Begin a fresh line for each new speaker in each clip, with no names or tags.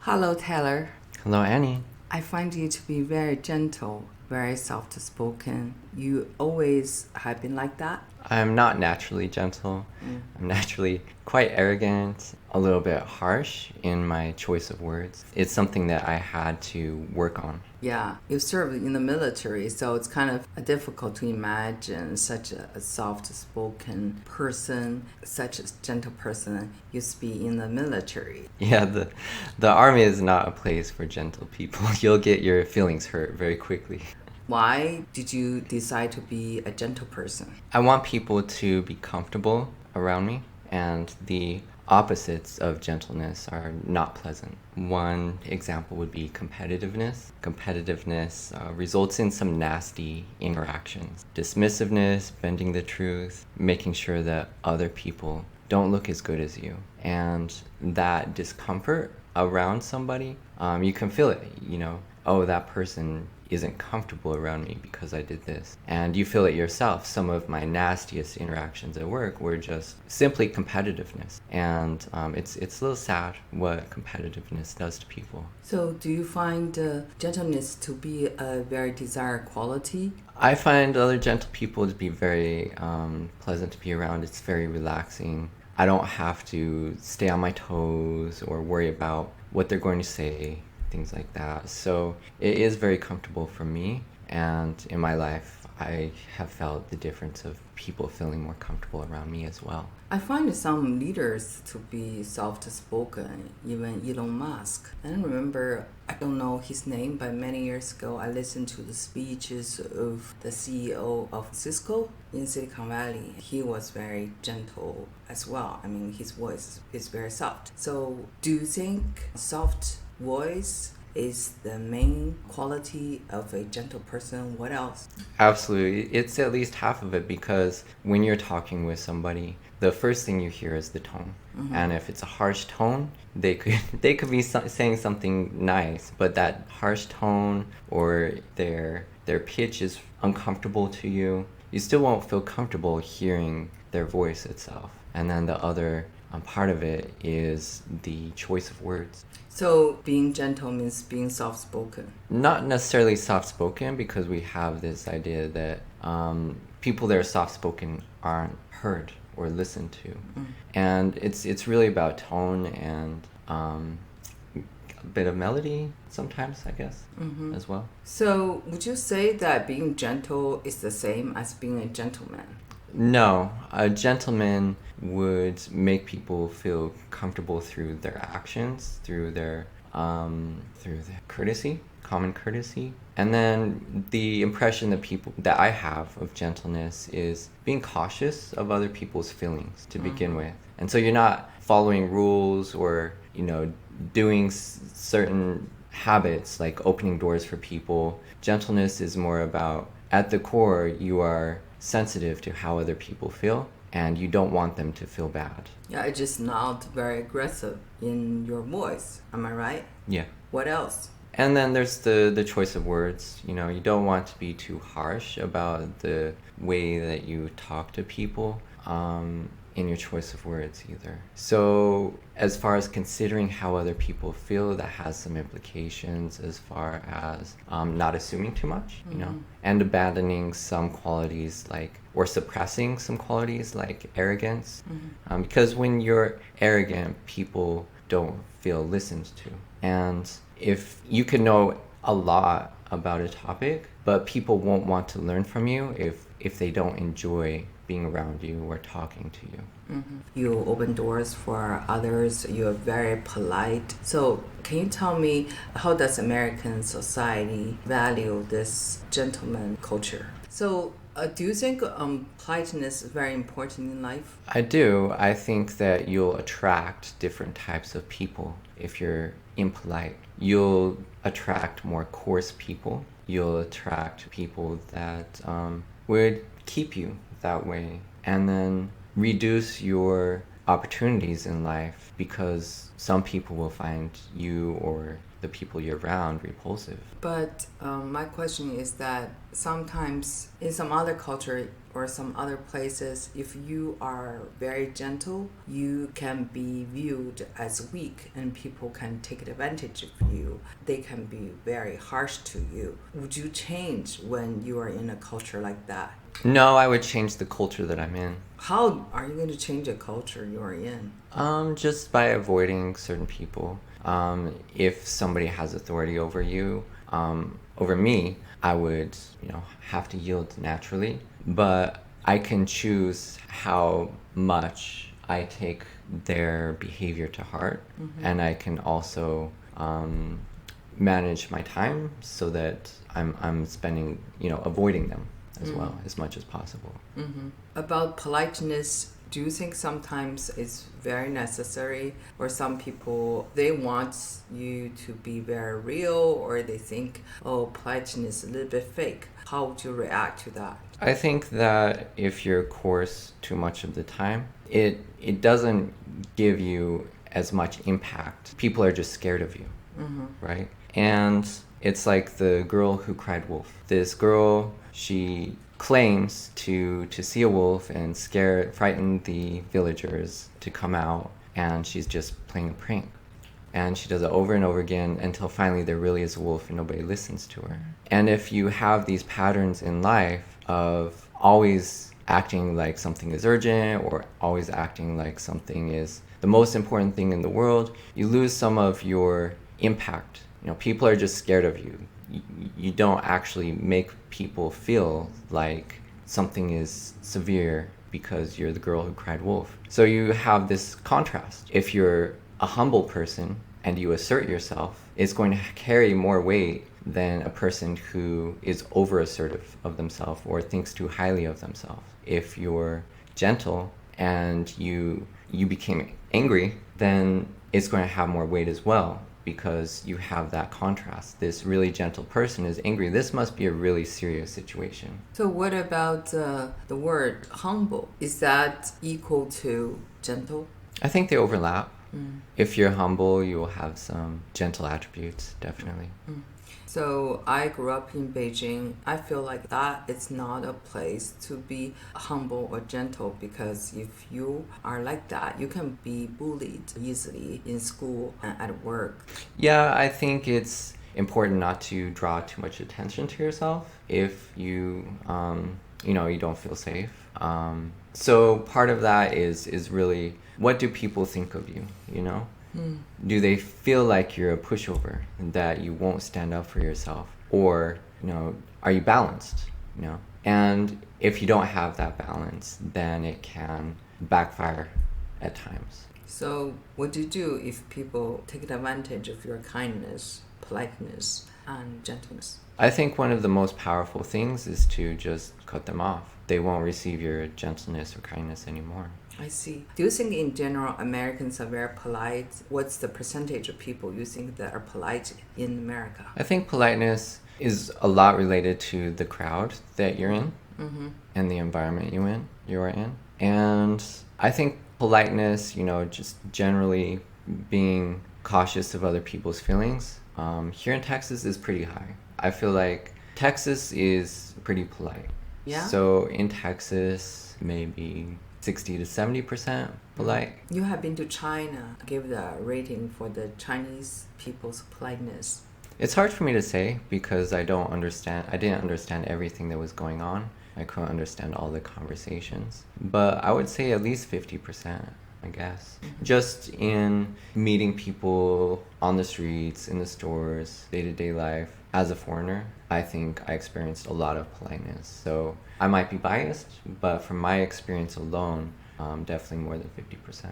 Hello, Taylor.
Hello, Annie.
I find you to be very gentle, very soft spoken. You always have been like that?
I'm not naturally gentle. I'm naturally quite arrogant, a little bit harsh in my choice of words. It's something that I had to work on.
Yeah, you served in the military, so it's kind of difficult to imagine such a soft spoken person, such a gentle person used to be in the military.
Yeah, the army is not a place for gentle people. You'll get your feelings hurt very quickly.
Why did you decide to be a gentle person?
I want people to be comfortable around me, and the opposites of gentleness are not pleasant. One example would be competitiveness. Competitiveness results in some nasty interactions. Dismissiveness, bending the truth, making sure that other people don't look as good as you. And that discomfort around somebody, you can feel it, oh, that person isn't comfortable around me because I did this. And you feel it yourself. Some of my nastiest interactions at work were just simply competitiveness. And it's a little sad what competitiveness does to people.
So, do you find gentleness to be a very desired quality?
I find other gentle people to be very pleasant to be around. It's very relaxing. I don't have to stay on my toes or worry about what they're going to say, things like that. So it is very comfortable for me, and in my life I have felt the difference of people feeling more comfortable around me as well.
I find some leaders to be soft-spoken, even Elon Musk. I don't remember, I don't know his name, but many years ago I listened to the speeches of the CEO of Cisco in Silicon Valley. He was very gentle as well. I mean, his voice is very soft. So do you think soft voice is the main quality of a gentle person? What else?
Absolutely. It's at least half of it, because when you're talking with somebody, the first thing you hear is the tone. And if it's a harsh tone, they could they could be saying something nice, but that harsh tone or their pitch is uncomfortable to you. You still won't feel comfortable hearing their voice itself. And then the other part of it is the choice of words.
So being gentle means being soft-spoken.
Not necessarily soft-spoken, because we have this idea that people that are soft-spoken aren't heard or listened to. And it's really about tone and a bit of melody sometimes, I guess, as well.
So would you say that being gentle is the same as being a gentleman?
No, a gentleman would make people feel comfortable through their actions, through their courtesy, common courtesy. And then the impression that I have of gentleness is being cautious of other people's feelings to begin with. And so you're not following rules or, doing certain habits like opening doors for people. Gentleness is more about, at the core, you are sensitive to how other people feel, and you don't want them to feel bad.
Yeah, it's just not very aggressive in your voice. Am I right?
Yeah.
What else?
And then there's the choice of words. You don't want to be too harsh about the way that you talk to people in your choice of words either. So as far as considering how other people feel, that has some implications as far as not assuming too much, and abandoning some qualities or suppressing some qualities like arrogance. Because when you're arrogant, people don't feel listened to. And if you can know a lot about a topic, but people won't want to learn from you if they don't enjoy being around you or talking to you.
You open doors for others. You're very polite. So can you tell me, how does American society value this gentleman culture? So do you think politeness is very important in life?
I do. I think that you'll attract different types of people if you're impolite. You'll attract more coarse people. You'll attract people that would keep you that way, and then reduce your opportunities in life, because some people will find you or the people you're around repulsive.
But my question is that sometimes in some other culture, or some other places, if you are very gentle, you can be viewed as weak and people can take advantage of you. They can be very harsh to you. Would you change when you are in a culture like that?
No, I would change the culture that I'm in.
How are you going to change a culture you are in?
Just by avoiding certain people. If somebody has authority over you, over me, I would, have to yield naturally. But I can choose how much I take their behavior to heart, and I can also manage my time so that I'm spending, avoiding them as well as much as possible.
About politeness, do you think sometimes it's very necessary, or some people they want you to be very real, or they think, oh, politeness is a little bit fake? How would you react to that?
I think that if you're coarse too much of the time, it doesn't give you as much impact. People are just scared of you, right? And it's like the girl who cried wolf. This girl, she claims to see a wolf and frighten the villagers to come out, and she's just playing a prank. And she does it over and over again until finally there really is a wolf and nobody listens to her. And if you have these patterns in life of always acting like something is urgent or always acting like something is the most important thing in the world, you lose some of your impact. People are just scared of you. You don't actually make people feel like something is severe because you're the girl who cried wolf. So you have this contrast. If you're a humble person and you assert yourself, it's going to carry more weight than a person who is over assertive of themselves or thinks too highly of themselves. If you're gentle and you became angry, then it's going to have more weight as well, because you have that contrast. This really gentle person is angry. This must be a really serious situation.
So what about the word humble? Is that equal to gentle?
I think they overlap. If you're humble, you will have some gentle attributes, definitely.
So I grew up in Beijing. I feel like that it's not a place to be humble or gentle, because if you are like that, you can be bullied easily in school and at work.
Yeah, I think it's important not to draw too much attention to yourself if you, you don't feel safe. So part of that is really, what do people think of you, Do they feel like you're a pushover, that you won't stand up for yourself? Or, are you balanced, And if you don't have that balance, then it can backfire at times.
So what do you do if people take advantage of your kindness, politeness, and gentleness?
I think one of the most powerful things is to just cut them off. They won't receive your gentleness or kindness anymore.
I see. Do you think in general Americans are very polite? What's the percentage of people you think that are polite in America?
I think politeness is a lot related to the crowd that you're in and the environment you are in. And I think politeness, just generally being cautious of other people's feelings, here in Texas is pretty high. I feel like Texas is pretty polite.
Yeah?
So in Texas, maybe 60 to 70% polite.
You have been to China. Give the rating for the Chinese people's politeness.
It's hard for me to say because I didn't understand everything that was going on. I couldn't understand all the conversations. But I would say at least 50%, I guess. Just in meeting people on the streets, in the stores, day-to-day life. As a foreigner, I think I experienced a lot of politeness. So I might be biased, but from my experience alone, definitely more than 50%.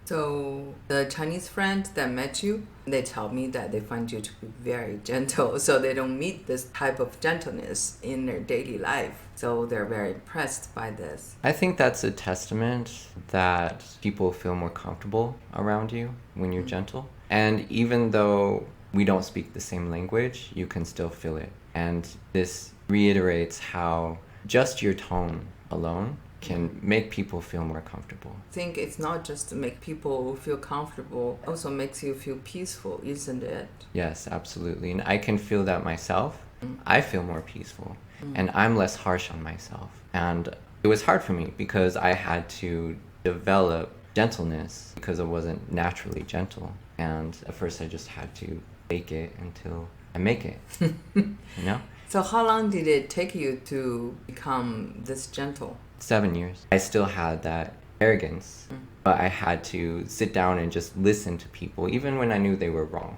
So the Chinese friend that met you, they tell me that they find you to be very gentle, so they don't meet this type of gentleness in their daily life. So they're very impressed by this.
I think that's a testament that people feel more comfortable around you when you're gentle. And even though we don't speak the same language, you can still feel it. And this reiterates how just your tone alone can make people feel more comfortable.
I think it's not just to make people feel comfortable, it also makes you feel peaceful, isn't it?
Yes, absolutely. And I can feel that myself. I feel more peaceful and I'm less harsh on myself. And It was hard for me because I had to develop gentleness because I wasn't naturally gentle. And at first I just had to fake it until I make it, you know?
So how long did it take you to become this gentle?
7 years. I still had that arrogance, but I had to sit down and just listen to people, even when I knew they were wrong.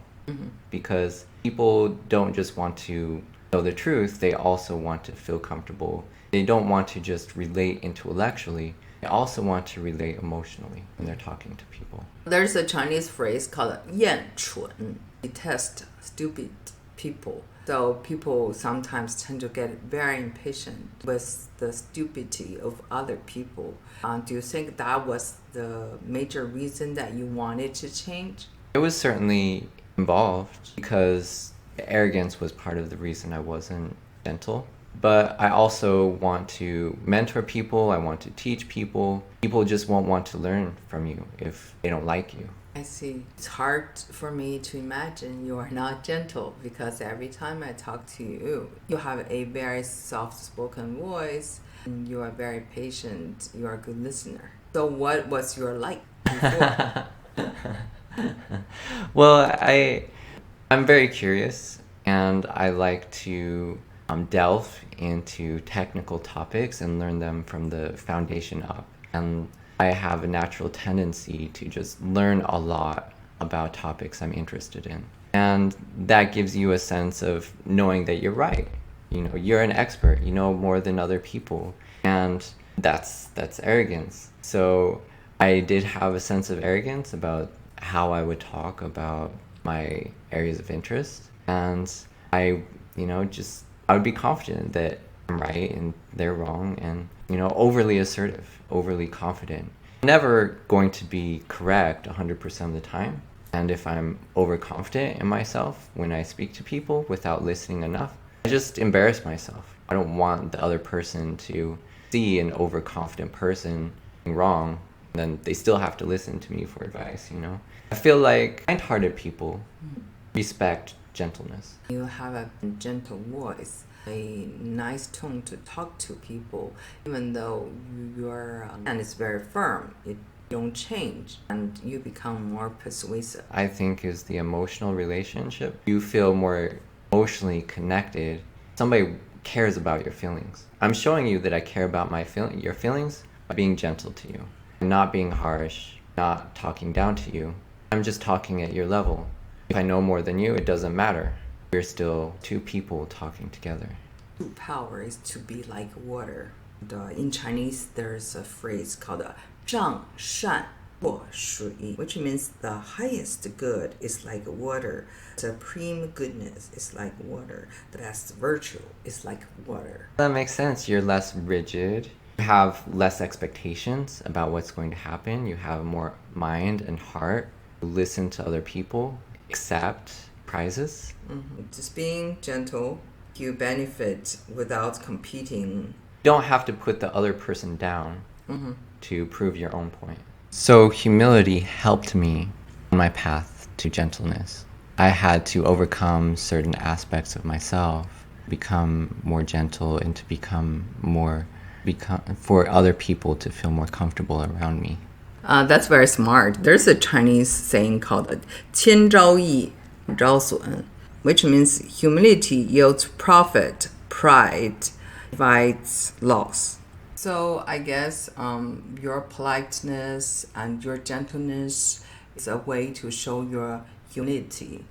Because people don't just want to know the truth, they also want to feel comfortable. They don't want to just relate intellectually, they also want to relate emotionally when they're talking to people.
There's a Chinese phrase called 厌蠢, detest stupid people. So people sometimes tend to get very impatient with the stupidity of other people. Do you think that was the major reason that you wanted to change?
It was certainly involved because arrogance was part of the reason I wasn't gentle. But I also want to mentor people, I want to teach people. People just won't want to learn from you if they don't like you.
I see. It's hard for me to imagine you are not gentle because every time I talk to you, you have a very soft-spoken voice, and you are very patient, you are a good listener. So what was your like before?
Well, I'm very curious and I like to delve into technical topics and learn them from the foundation up. And I have a natural tendency to just learn a lot about topics I'm interested in. And that gives you a sense of knowing that you're right. You know, you're an expert, you know more than other people. And that's arrogance. So I did have a sense of arrogance about how I would talk about my areas of interest. And I would be confident that I'm right and they're wrong and, overly assertive, overly confident. I'm never going to be correct 100% of the time. And if I'm overconfident in myself when I speak to people without listening enough, I just embarrass myself. I don't want the other person to see an overconfident person being wrong, and then they still have to listen to me for advice, I feel like kind-hearted people respect gentleness.
You have a gentle voice, a nice tone to talk to people, even though your hand is very firm. It don't change, and you become more persuasive.
I think is the emotional relationship. You feel more emotionally connected. Somebody cares about your feelings. I'm showing you that I care about your feelings by being gentle to you, not being harsh, not talking down to you. I'm just talking at your level. If I know more than you, it doesn't matter. We're still two people talking together.
True power is to be like water. In Chinese, there's a phrase called 上善若水, which means the highest good is like water. Supreme goodness is like water. The best virtue is like water.
That makes sense. You're less rigid. You have less expectations about what's going to happen. You have more mind and heart. You listen to other people. Accept prizes.
Just being gentle, you benefit without competing.
You don't have to put the other person down to prove your own point. So humility helped me on my path to gentleness. I had to overcome certain aspects of myself, become more gentle, and to for other people to feel more comfortable around me.
That's very smart. There's a Chinese saying called 谦招益招损, which means humility yields profit, pride divides loss. So I guess your politeness and your gentleness is a way to show your humility,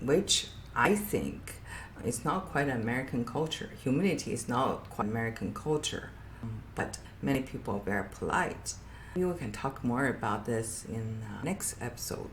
which I think is not quite American culture. Humility is not quite American culture, but many people are very polite. We can talk more about this in next episode.